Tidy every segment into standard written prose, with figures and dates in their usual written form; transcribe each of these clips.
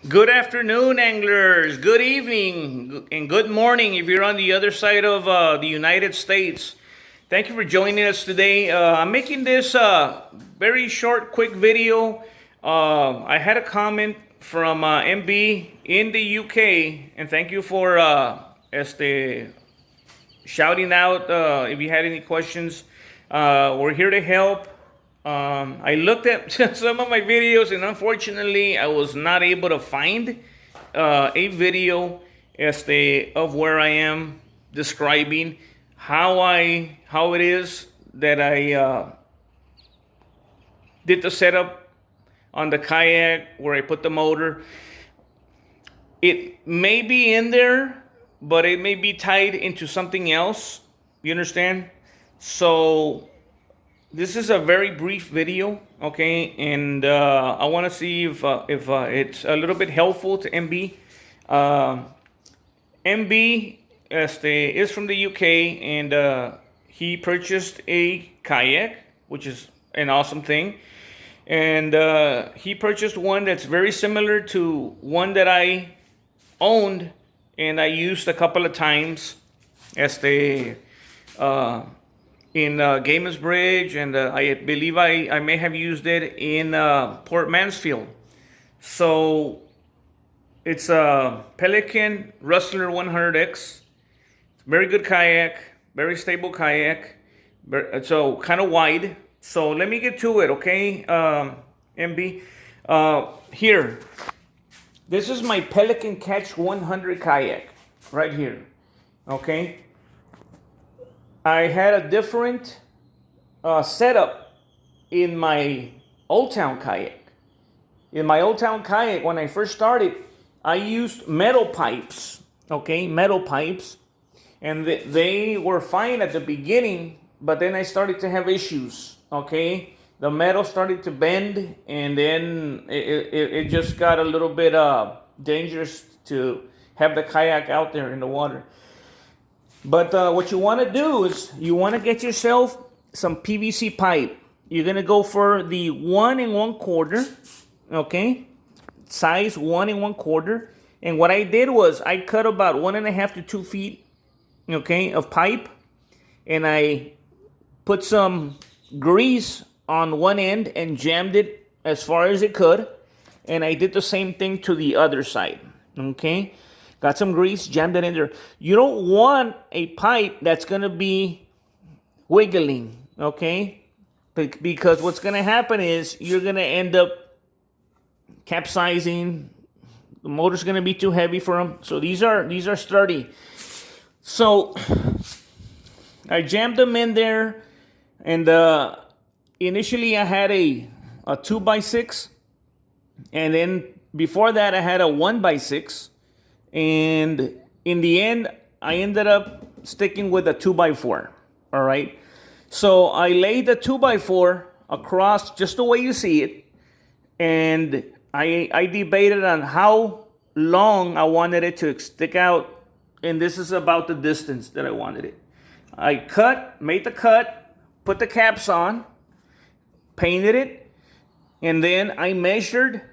Good afternoon, anglers. Good evening and good morning if you're on the other side of the United States. Thank you for joining us today. I'm making this very short, quick video. I had a comment from MB in the UK, and thank you for shouting out if you had any questions. We're here to help. I looked at some of my videos, and unfortunately, I was not able to find a video of where I am describing how it is that I did the setup on the kayak where I put the motor. It may be in there, but it may be tied into something else. You understand? So this is a very brief video, okay? And I want to see if it's a little bit helpful to MB. MB is from the UK, and he purchased a kayak, which is an awesome thing. And he purchased one that's very similar to one that I owned and I used a couple of times in Gaiman's Bridge, and I believe I may have used it in Port Mansfield. So it's a Pelican Rustler 100X. Very good kayak, very stable kayak. So kind of wide. So let me get to it, okay, MB? Here, this is my Pelican Catch 100 kayak right here, okay? I had a different setup in my Old Town kayak. In my Old Town kayak, when I first started, I used metal pipes, okay, metal pipes, and they were fine at the beginning, but then I started to have issues, okay? The metal started to bend, and then it just got a little bit dangerous to have the kayak out there in the water. But what you want to do is you want to get yourself some PVC pipe. You're going to go for the 1 1/4, okay? Size 1 1/4. And what I did was I cut about 1.5 to 2 feet, okay, of pipe. And I put some grease on one end and jammed it as far as it could. And I did the same thing to the other side, okay? Got some grease, jammed it in there. You don't want a pipe that's going to be wiggling, okay? Because what's going to happen is you're going to end up capsizing. The motor's going to be too heavy for them. So these are sturdy. So I jammed them in there, and initially I had a 2x6, and then before that I had a 1x6. And in the end, I ended up sticking with a 2x4. All right. So I laid the 2x4 across just the way you see it. And I debated on how long I wanted it to stick out. And this is about the distance that I wanted it. I made the cut, put the caps on, painted it. And then I measured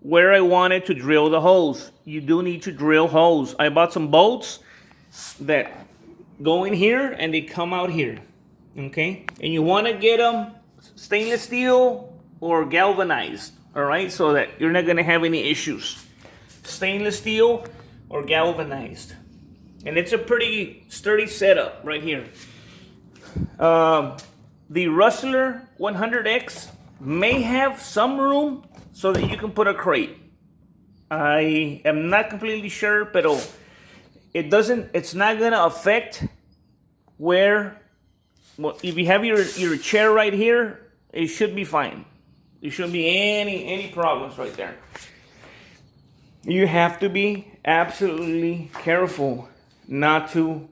where I wanted to drill the holes. You do need to drill holes. I bought some bolts that go in here and they come out here, okay? And you want to get them stainless steel or galvanized, all right? So that you're not going to have any issues. Stainless steel or galvanized. And it's a pretty sturdy setup right here. The Rustler 100X may have some room so that you can put a crate. I am not completely sure, but it's not gonna affect where, well, if you have your chair right here, it should be fine. There shouldn't be any problems right there. You have to be absolutely careful not to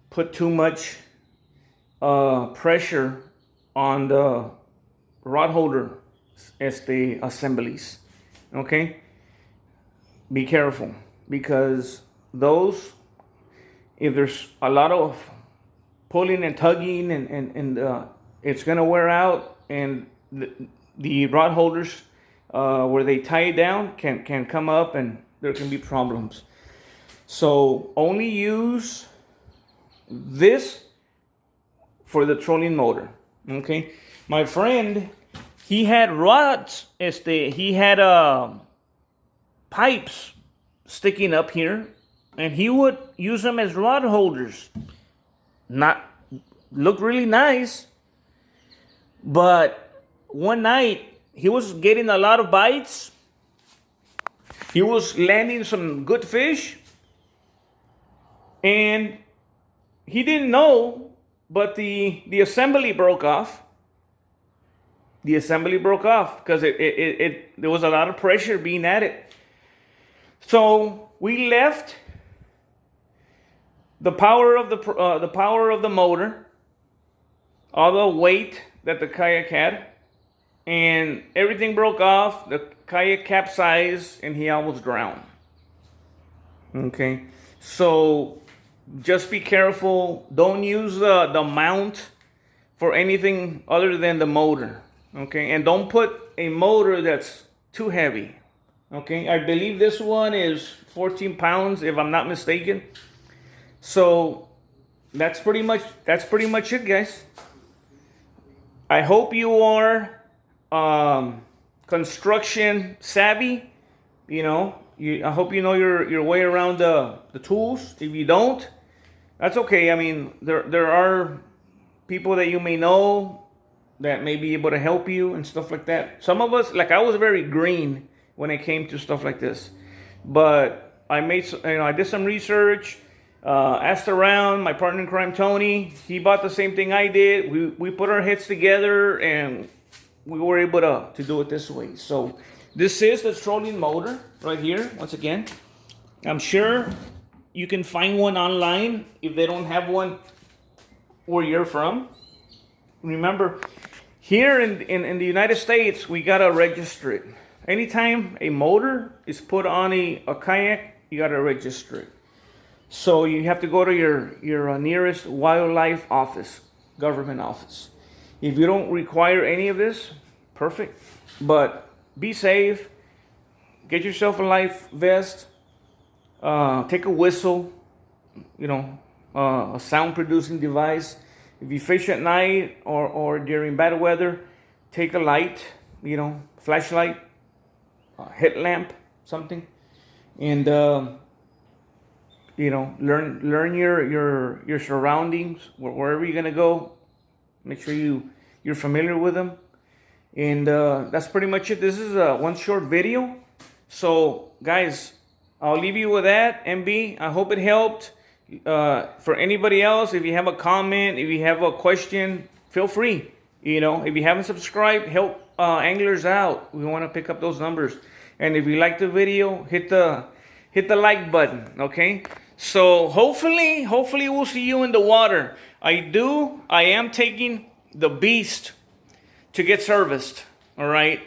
put too much pressure on the rod holder assemblies, okay? Be careful, because those, if there's a lot of pulling and tugging, and it's gonna wear out, and the rod holders where they tie it down can come up, and there can be problems. So only use this for the trolling motor. Okay, my friend, he had rods. He had pipes sticking up here, and he would use them as rod holders. Not look really nice, but one night he was getting a lot of bites. He was landing some good fish, and he didn't know, but the assembly broke off. The assembly broke off because there was a lot of pressure being added. So we left the power of the motor, all the weight that the kayak had, and everything broke off. The kayak capsized, and he almost drowned. Okay, so just be careful. Don't use the mount for anything other than the motor. Okay, and don't put a motor that's too heavy. Okay, I believe this one is 14 pounds, if I'm not mistaken. So that's pretty much it, guys. I hope you are construction savvy. I hope you know your way around the tools. If you don't, that's okay. I mean, there are people that you may know that may be able to help you and stuff like that. Some of us, like I was very green when it came to stuff like this, but I did some research, asked around. My partner in crime, Tony, he bought the same thing I did. We put our heads together, and we were able to do it this way. So this is the trolling motor right here. Once again, I'm sure you can find one online if they don't have one where you're from. Remember, here in the United States, we gotta register it. Anytime a motor is put on a kayak, you gotta register it. So you have to go to your nearest wildlife office, government office. If you don't require any of this, perfect. But be safe. Get yourself a life vest. Take a whistle. A sound producing device. If you fish at night or during bad weather, take a light. Flashlight, headlamp, something, and learn your surroundings, wherever you're gonna go. Make sure you're familiar with them, and that's pretty much it. This is one short video. So guys, I'll leave you with that. MB, I hope it helped. For anybody else, if you have a comment, if you have a question, feel free. If you haven't subscribed, help anglers out. We want to pick up those numbers. And if you like the video, hit the like button. Okay. So hopefully we'll see you in the water. I am taking the beast to get serviced. All right.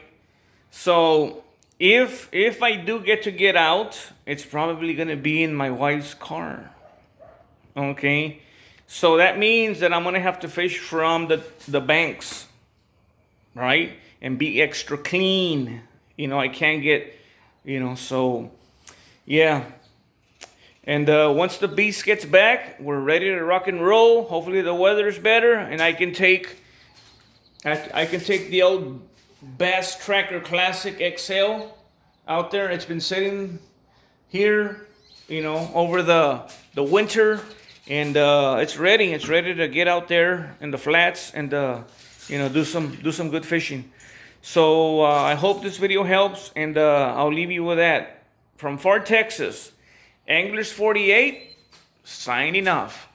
So if I do get out, it's probably gonna be in my wife's car. Okay, so that means that I'm gonna have to fish from the banks, right, and be extra clean. I can't get, so yeah. And once the beast gets back, we're ready to rock and roll. Hopefully the weather's better, and I can take the old Bass Tracker Classic XL out there. It's been sitting here, over the winter. And it's ready to get out there in the flats and do some good fishing. So I hope this video helps, and I'll leave you with that. From Far Texas, Anglers 48 signing off.